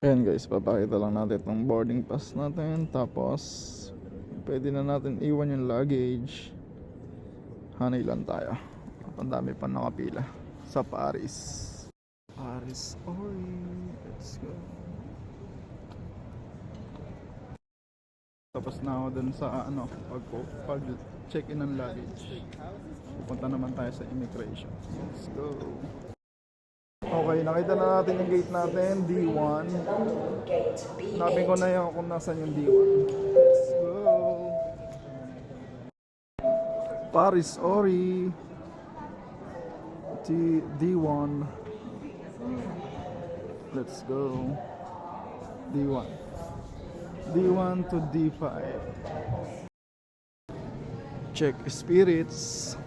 Ayan guys, papakita lang natin itong boarding pass natin. Tapos pwede na natin iwan yung luggage. Hanay lang tayo. Ang dami pa nakapila sa Paris. Paris Ori. Let's go. Tapos na ako dun sa pag check-in ng luggage. Pupunta naman tayo sa immigration. Let's go. Okay, nakita na natin yung gate natin, D1. Hanapin ko na yung kung nasan yung D1. Let's go. Paris Ori. D1. Let's go. D1. D1 to D5. Check spirits.